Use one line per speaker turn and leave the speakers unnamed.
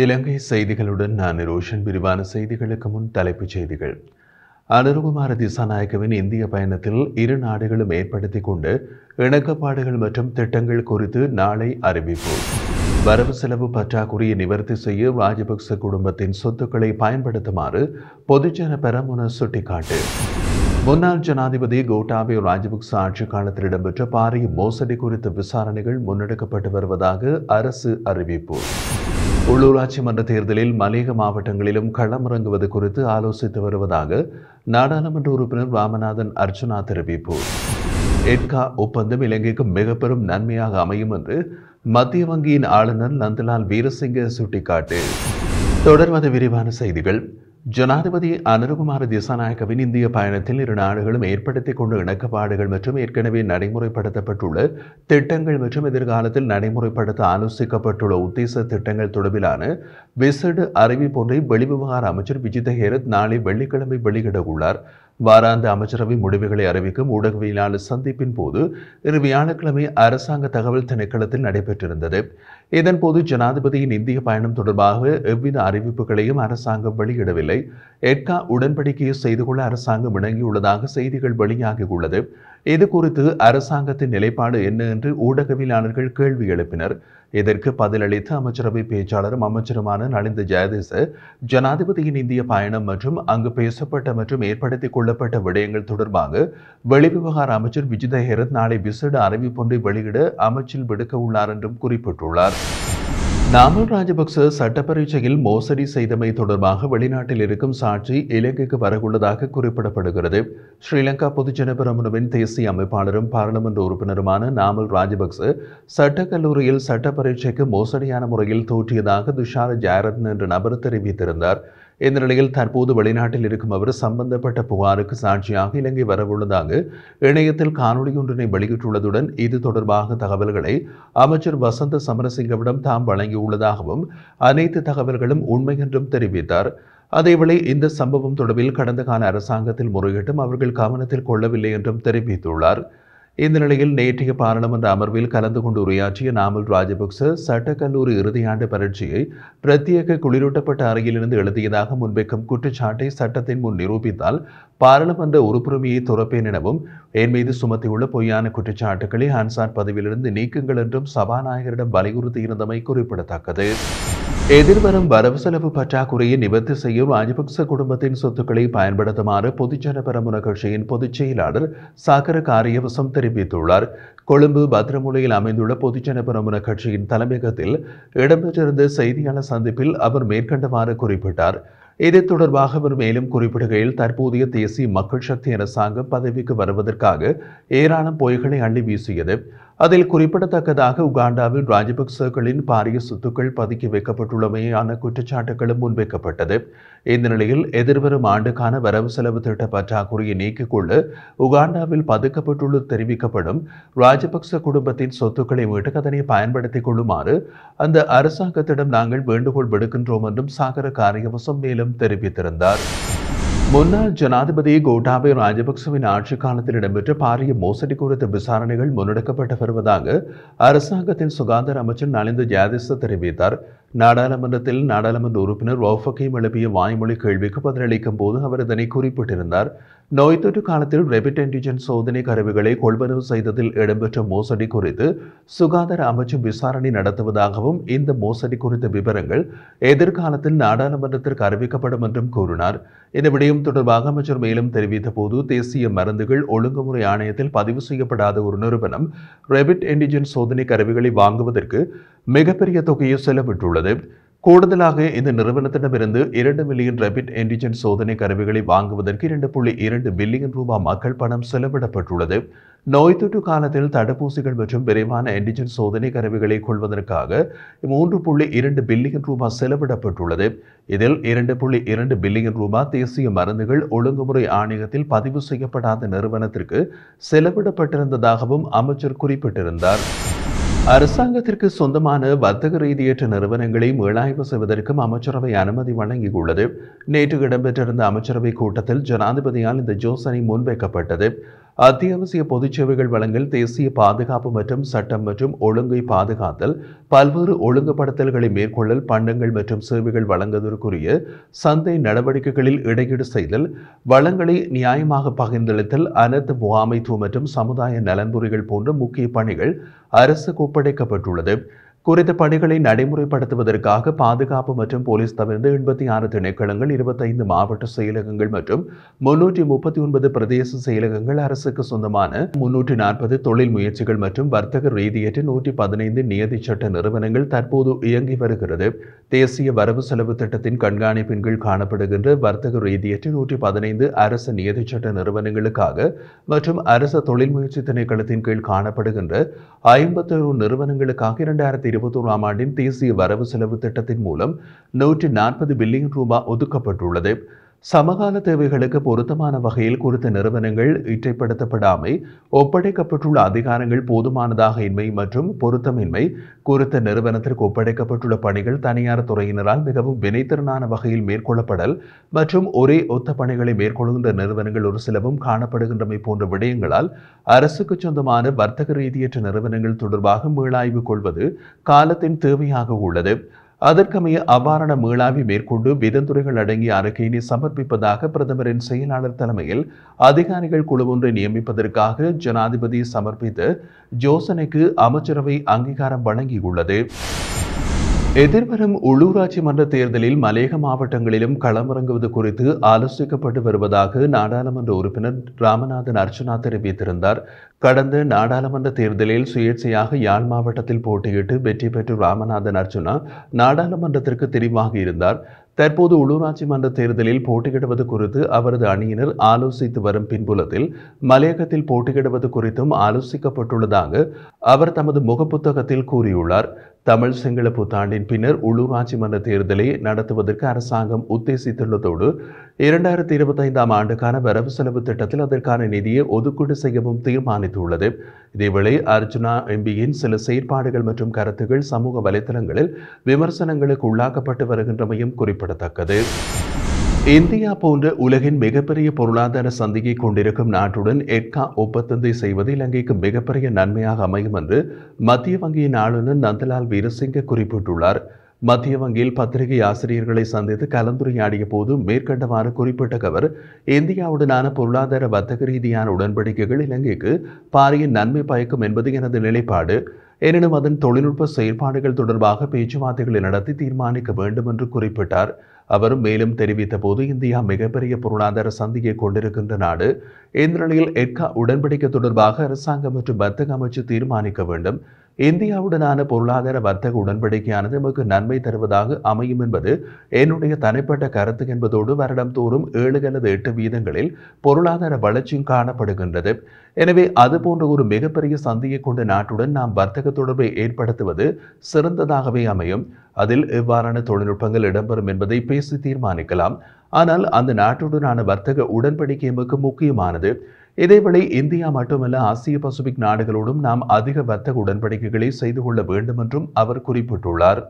இலங்கை செய்திகளுடன் நான் ரோஷன். விரிவான செய்திகளுக்கு முன் தலைப்புச் செய்திகள். அனுரகுமார திசாநாயக்கவின் இந்திய பயணத்தில் இரு நாடுகளும் ஏற்படுத்திக் கொண்டு இணக்கப்பாடுகள் மற்றும் திட்டங்கள் குறித்து நாளை அறிவிப்பு. வரவு செலவு பற்றாக்குறையை நிவர்த்தி செய்ய ராஜபக்ச குடும்பத்தின் சொத்துக்களை பயன்படுத்துமாறு பொதுஜன பெரமுன சுட்டிக்காட்டு. முன்னாள் ஜனாதிபதி கோட்டாபய ராஜபக்ச ஆட்சி காலத்தில் இடம்பெற்ற பாரிய மோசடி குறித்த விசாரணைகள் முன்னெடுக்கப்பட்டு வருவதாக அரசு அறிவிப்பு. உள்ளூராட்சி மன்ற தேர்தலில் மலையக மாவட்டங்களிலும் களமிறங்குவது குறித்து ஆலோசித்து வருவதாக நாடாளுமன்ற உறுப்பினர் ராமநாதன் அர்ச்சுனா தெரிவிப்பு. எட்கா ஒப்பந்தம் இலங்கைக்கு மிக பெரும் நன்மையாக அமையும் என்று மத்திய வங்கியின் ஆளுநர் நந்தலால் வீரசிங்க சுட்டிக்காட்டு. தொடர்வது விரிவான செய்திகள். ஜனாதிபதி அனுரகுமார திசாநாயக்கவின் இந்திய பயணத்தில் இரு நாடுகளும் ஏற்படுத்திக் கொண்ட இணக்கப்பாடுகள் மற்றும் ஏற்கனவே நடைமுறைப்படுத்தப்பட்டுள்ள திட்டங்கள் மற்றும் எதிர்காலத்தில் நடைமுறைப்படுத்த ஆலோசிக்கப்பட்டுள்ள உத்தேச திட்டங்கள் தொடர்பிலான விசேட அறிவிப்பொன்றை வெளிவிவகார அமைச்சர் விஜித ஹேரத் நாளை வெள்ளிக்கிழமை வெளியிட உள்ளார். வாராந்த அமைச்சரவை முடிவுகளை அறிவிக்கும் ஊடகவியலாளர் சந்திப்பின் போது இன்று வியாழக்கிழமை அரசாங்க தகவல் திணைக்களத்தில் நடைபெற்றிருந்தது. இதன்போது ஜனாதிபதியின் இந்திய பயணம் தொடர்பாக எவ்வித அறிவிப்புகளையும் அரசாங்கம் வெளியிடவில்லை. எட்கா உடன்படிக்கையை செய்து கொள்ள அரசாங்கம் இணங்கியுள்ளதாக செய்திகள் வெளியாகியுள்ளது. இது குறித்து அரசாங்கத்தின் நிலைப்பாடு என்ன என்று ஊடகவியலாளர்கள் கேள்வி எழுப்பினர். இதற்கு பதிலளித்த அமைச்சரவை பேச்சாளரும் அமைச்சருமான நலிந்த ஜெயதீச, ஜனாதிபதியின் இந்திய பயணம் மற்றும் அங்கு பேசப்பட்ட மற்றும் ஏற்படுத்திக் கொள்ளப்பட்ட விடயங்கள் தொடர்பாக வெளிவிவகார அமைச்சர் விஜித ஹேரத் நாளை விசேட அறிவிப்பொன்றை வெளியிட அமைச்சில் விடுக்க உள்ளார் என்றும் குறிப்பிட்டுள்ளார். நாமல் ராஜபக்ச சட்ட பரீட்சையில் மோசடி செய்தமை தொடர்பாக வெளிநாட்டில் இருக்கும் சாட்சி இலங்கைக்கு வரவுள்ளதாக குறிப்பிடப்படுகிறது. ஸ்ரீலங்கா பொதுஜன பெரமுனவின் தேசிய அமைப்பாளரும் பாராளுமன்ற உறுப்பினருமான நாமல் ராஜபக்ச சட்டக் கல்லூரியில் சட்ட பரீட்சைக்கு மோசடியான முறையில் தோற்றியதாக துஷார ஜெயரத்ன என்ற நபர் தெரிவித்திருந்தார். இந்த நிலையில் தற்போது வெளிநாட்டில் இருக்கும் அவர் சம்பந்தப்பட்ட புகாருக்கு சாட்சியாக இலங்கை வரவுள்ளதாக இணையத்தில் காணொலி ஒன்றினை வெளியிட்டுள்ளதுடன் இது தொடர்பாக தகவல்களை அமைச்சர் வசந்த சமரசிங்கவிடம் தாம் வழங்கியுள்ளதாகவும் அனைத்து தகவல்களும் உண்மை என்றும் தெரிவித்தார். அதேவேளை இந்த சம்பவம் தொடர்பில் கடந்த கால அரசாங்கத்தில் முறையிட்டும் அவர்கள் கவனத்தில் கொள்ளவில்லை என்றும் தெரிவித்துள்ளார். இந்த நிலையில் நேற்றைய பாராளுமன்ற அமர்வில் கலந்து கொண்டு உரையாற்றிய நாமல் ராஜபக்ச சட்டக்கல்லூரி இறுதியாண்டு பரீட்சையை பிரத்யேக குளிரூட்டப்பட்ட அறையிலிருந்து எழுதியதாக முன்வைக்கும் குற்றச்சாட்டை சட்டத்தின் முன் நிரூபித்தால் பாராளுமன்ற உறுப்புரிமையை துறப்பேன் எனவும் என் மீது சுமத்தியுள்ள பொய்யான குற்றச்சாட்டுகளை ஹன்சாட் பதவியிலிருந்து நீக்குங்கள் என்றும் சபாநாயகரிடம் வலியுறுத்தியிருந்தமை குறிப்பிடத்தக்கது. எதிர்வரும் வரவு செலவு பற்றாக்குறையை நிவர்த்தி செய்ய ராஜபக்ச குடும்பத்தின் சொத்துக்களை பயன்படுத்துமாறு பொதுஜன பெரமுன கட்சியின் பொதுச் செயலாளர் சாகர காரியவசம் தெரிவித்துள்ளார். கொழும்பு பத்ரமுலையில் அமைந்துள்ள பொதுஜன பெரமுன கட்சியின் தலைமையகத்தில் இடம்பெற்றிருந்த செய்தியாளர் சந்திப்பில் அவர் மேற்கண்டவாறு குறிப்பிட்டார். இது தொடர்பாக அவர் மேலும் குறிப்பிடுகையில் தற்போதைய தேசிய மக்கள் சக்தி அரசாங்கம் பதவிக்கு வருவதற்காக ஏராளம் பொய்களை அள்ளி வீசியது. அதில் குறிப்பிடத்தக்கதாக உகாண்டாவில் ராஜபக்சர்களின் பாரிய சொத்துக்கள் பதுக்கி வைக்கப்பட்டுள்ளமையான குற்றச்சாட்டுகளும் முன்வைக்கப்பட்டது. இந்த நிலையில் எதிர்வரும் ஆண்டுக்கான வரவு செலவு திட்ட பற்றாக்குறையை நீக்கிக் கொள்ள உகாண்டாவில் பதுக்கப்பட்டுள்ள தெரிவிக்கப்படும் ராஜபக்ச குடும்பத்தின் சொத்துக்களை மீட்டு அதனை பயன்படுத்திக் கொள்ளுமாறு அந்த அரசாங்கத்திடம் நாங்கள் வேண்டுகோள் விடுக்கின்றோம் என்றும் சாகர காரியவசம் மேலும் தெரிவித்திருந்தார். முன்னாள் ஜனாதிபதி கோட்டாபய ராஜபக்சவின் ஆட்சி காலத்தில் இடம்பெற்ற பாரிய மோசடி குறித்த விசாரணைகள் முன்னெடுக்கப்பட்டு வருவதாக அரசாங்கத்தின் சுகாதார அமைச்சர் நலிந்த ஜெயதீச தெரிவித்தார். நாடாளுமன்றத்தில் நாடாளுமன்ற உறுப்பினர் வௌஃபக்கையும் எழுப்பிய வாய்மொழி கேள்விக்கு பதிலளிக்கும் போது அவர் இதனை குறிப்பிட்டிருந்தார். நோய் தொற்று காலத்தில் ரெபிட் ஆன்டிஜன் சோதனை கருவிகளை கொள்வனவு செய்ததில் இடம்பெற்ற மோசடி குறித்து சுகாதார அமைச்சு விசாரணை நடத்துவதாகவும் இந்த மோசடி குறித்த விவரங்கள் எதிர்காலத்தில் நாடாளுமன்றத்திற்கு அறிவிக்கப்படும் என்றும் கூறினார். இந்த விடயம் தொடர்பாக அமைச்சர் மேலும் தெரிவித்த போது தேசிய மருந்துகள் ஒழுங்குமுறை ஆணையத்தில் பதிவு செய்யப்படாத ஒரு நிறுவனம் ரெபிட் ஆன்டிஜன் சோதனை கருவிகளை வாங்குவதற்கு மிகப்பெரிய தொகையை செலவிட்டுள்ளது. கூடுதலாக இந்த நிறுவனத்திடமிருந்து 2 மில்லியன் ரெபிட் ஆன்டிஜன் சோதனை கருவிகளை வாங்குவதற்கு 2.2 பில்லியன் ரூபாய் மக்கள் பணம் செலவிடப்பட்டுள்ளது. நோய் தொற்று காலத்தில் தடுப்பூசிகள் மற்றும் விரைவான ஆன்டிஜன் சோதனை கருவிகளை கொள்வதற்காக 3.2 பில்லியன் ரூபாய் செலவிடப்பட்டுள்ளது. இதில் 2.2 பில்லியன் ரூபாய் தேசிய மருந்துகள் ஒழுங்குமுறை ஆணையத்தில் பதிவு செய்யப்படாத நிறுவனத்திற்கு செலவிடப்பட்டிருந்ததாகவும் அமைச்சர் குறிப்பிட்டிருந்தார். அரசாங்கத்திற்கு சொந்தமான வர்த்தக ரீதியற்ற நிறுவனங்களை மீளாய்வு செய்வதற்கும் அமைச்சரவை அனுமதி வழங்கியுள்ளது. நேற்று இடம்பெற்றிருந்த அமைச்சரவை கூட்டத்தில் ஜனாதிபதியால் இந்த யோசனை முன்வைக்கப்பட்டது. அத்தியாவசிய பொதுச் சேவைகள் வழங்கல், தேசிய பாதுகாப்பு மற்றும் சட்டம் மற்றும் ஒழுங்கை பாதுகாத்தல், பல்வேறு ஒழுங்குபடுத்தல்களை மேற்கொள்ளல், பண்டங்கள் மற்றும் சேவைகள் வழங்குவதற்குரிய சந்தை நடவடிக்கைகளில் இடையீடு செய்தல், வளங்களை நியாயமாக பகிர்ந்தளித்தல், அனைத்து முகாமைத்துவ மற்றும் சமுதாய நலன்புரிகள் போன்ற முக்கிய பணிகள் அரசுக்கு ஒப்படைக்கப்பட்டுள்ளது. குறித்த பணிகளை நடைமுறைப்படுத்துவதற்காக பாதுகாப்பு மற்றும் போலீஸ் தவிர்த்து 86 திணைக்களங்கள், 25 மாவட்ட செயலகங்கள் மற்றும் 339 பிரதேச செயலகங்கள், அரசுக்கு சொந்தமான 340 தொழில் முயற்சிகள் மற்றும் வர்த்தக ரீதியற்ற 115 நியதி சட்ட நிறுவனங்கள் தற்போது இயங்கி வருகிறது. தேசிய வரவு செலவு திட்டத்தின் கண்காணிப்பின் கீழ் காணப்படுகின்ற வர்த்தக ரீதியற்ற 115 அரசு நியதி சட்ட நிறுவனங்களுக்காக மற்றும் அரசு தொழில் முயற்சி திணைக்களத்தின் கீழ் காணப்படுகின்ற 51 நிறுவனங்களுக்காக 2021ஆம் ஆண்டின் தேசிய வரவு செலவு திட்டத்தின் மூலம் 140 பில்லியன் ரூபாய் ஒதுக்கப்பட்டுள்ளது. சமகால தேவைகளுக்கு பொருத்தமான வகையில் குறித்த நிறுவனங்கள் இற்றைப்படுத்தப்படாமை, ஒப்படைக்கப்பட்டுள்ள அதிகாரங்கள் போதுமானதாக இன்மை மற்றும் பொருத்தமின்மை, குறித்த நிறுவனத்திற்கு ஒப்படைக்கப்பட்டுள்ள பணிகள் தனியார் துறையினரால் மிகவும் வினைத்திறனான வகையில் மேற்கொள்ளப்படல் மற்றும் ஒரே ஒத்த பணிகளை மேற்கொள்கின்ற நிறுவனங்கள் ஒரு சிலவும் காணப்படுகின்றமை போன்ற விடயங்களால் அரசுக்கு சொந்தமான வர்த்தக ரீதியற்ற நிறுவனங்கள் தொடர்பாக மீளாய்வு கொள்வது காலத்தின் தேவையாக உள்ளது. அதற்கமைய அவ்வாறான மீளாய்வை மேற்கொண்டு விதந்துரைகள் அடங்கிய அறிக்கையினை சமர்ப்பிப்பதாக பிரதமரின் செயலாளர் தலைமையில் அதிகாரிகள் குழு ஒன்றை நியமிப்பதற்காக ஜனாதிபதி சமர்ப்பித்த யோசனைக்கு அமைச்சரவை அங்கீகாரம் வழங்கியுள்ளது. எதிர்வரும் உள்ளூராட்சி மன்ற தேர்தலில் மலையக மாவட்டங்களிலும் களமிறங்குவது குறித்து ஆலோசிக்கப்பட்டு வருவதாக நாடாளுமன்ற உறுப்பினர் ராமநாதன் அர்ச்சுனா தெரிவித்திருந்தார். கடந்த நாடாளுமன்ற தேர்தலில் சுயேட்சையாக யாழ் மாவட்டத்தில் போட்டியிட்டு வெற்றி பெற்ற ராமநாதன் அர்ச்சுனா நாடாளுமன்றத்திற்கு தெரிவாகி இருந்தார். தற்போது உள்ளூராட்சி மன்ற தேர்தலில் போட்டியிடுவது குறித்து அவரது அணியினர் ஆலோசித்து வரும் பின்புலத்தில் மலையகத்தில் போட்டியிடுவது குறித்தும் ஆலோசிக்கப்பட்டுள்ளதாக அவர் தமது முகப்புத்தகத்தில் கூறியுள்ளார். தமிழ் சிங்கள புத்தாண்டின் பின்னர் உள்ளூராட்சி மன்ற தேர்தலை நடத்துவதற்கு அரசாங்கம் உத்தேசித்துள்ளதோடு 2025ஆம் ஆண்டுக்கான வரவு செலவு திட்டத்தில் அதற்கான நிதியை ஒதுக்கீடு செய்யவும் தீர்மானித்துள்ளது. இதேவேளை அர்ச்சுனா எம்பியின் சில செயற்பாடுகள் மற்றும் கருத்துக்கள் சமூக வலைதளங்களில் விமர்சனங்களுக்கு உள்ளாக்கப்பட்டு வருகின்றமையும் குறிப்பிடத்தக்கது. இந்தியா போன்ற உலகின் மிகப்பெரிய பொருளாதார சந்தையை கொண்டிருக்கும் நாட்டுடன் எட்கா ஒப்பந்தத்தை செய்வது இலங்கைக்கு மிகப்பெரிய நன்மையாக அமையும் என்று மத்திய வங்கியின் ஆளுநர் நந்தலால் வீரசிங்க குறிப்பிட்டுள்ளார். மத்திய வங்கியில் பத்திரிகை ஆசிரியர்களை சந்தித்து கலந்துரையாடிய போது மேற்கண்டவாறு குறிப்பிட்ட அவர், இந்தியாவுடனான பொருளாதார வர்த்தக ரீதியான உடன்படிக்கைகள் இலங்கைக்கு பாரிய நன்மை பயக்கும் என்பது எனது நிலைப்பாடு. எனினும் அதன் தொழில்நுட்ப செயற்பாடுகள் தொடர்பாக பேச்சுவார்த்தைகளை நடத்தி தீர்மானிக்க வேண்டும் என்று குறிப்பிட்டார். அவர் மேலும் தெரிவித்த போது, இந்தியா மிகப்பெரிய பொருளாதார சந்தையை கொண்டிருக்கின்ற நாடு. இந்த நிலையில் எட்கா உடன்படிக்கை தொடர்பாக அரசாங்கம் மற்றும் வர்த்தக அமைச்சு தீர்மானிக்க வேண்டும். இந்தியாவுடனான பொருளாதார வர்த்தக உடன்படிக்கையானது நமக்கு நன்மை தருவதாக அமையும் என்பது என்னுடைய தனிப்பட்ட கருத்து என்பதோடு வருடம் தோறும் 7 அல்லது 8 வீதங்களில் பொருளாதார வளர்ச்சியும் காணப்படுகின்றது. எனவே அதுபோன்ற ஒரு மிகப்பெரிய சந்தையை கொண்ட நாட்டுடன் நாம் வர்த்தக தொடர்பை ஏற்படுத்துவது சிறந்ததாகவே அமையும். அதில் எவ்வாறான தொழில்நுட்பங்கள் இடம்பெறும் என்பதை பேசி தீர்மானிக்கலாம். ஆனால் அந்த நாட்டுடனான வர்த்தக உடன்படிக்கை நமக்கு முக்கியமானது. இதேவேளை இந்தியா மட்டுமல்ல, ஆசிய பசிபிக் நாடுகளோடும் நாம் அதிக வர்த்தக உடன்படிக்கைகளை செய்து கொள்ள வேண்டும் என்றும் அவர் குறிப்பிட்டுள்ளார்.